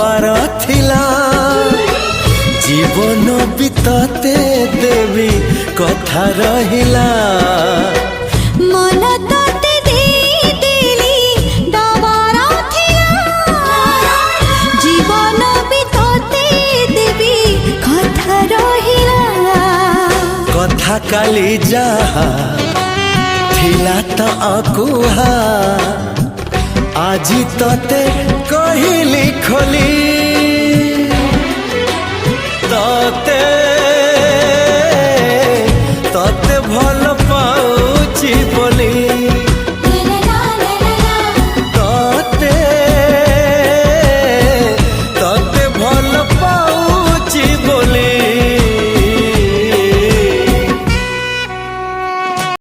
दबार थिला जीवन बितते देवी कथा रहिला मन तते देई देली दबार थिला जीवन बितते देवी कथा रहिला कथा काली जहा थिला त अकुहा आजी तते कहिली खोली तते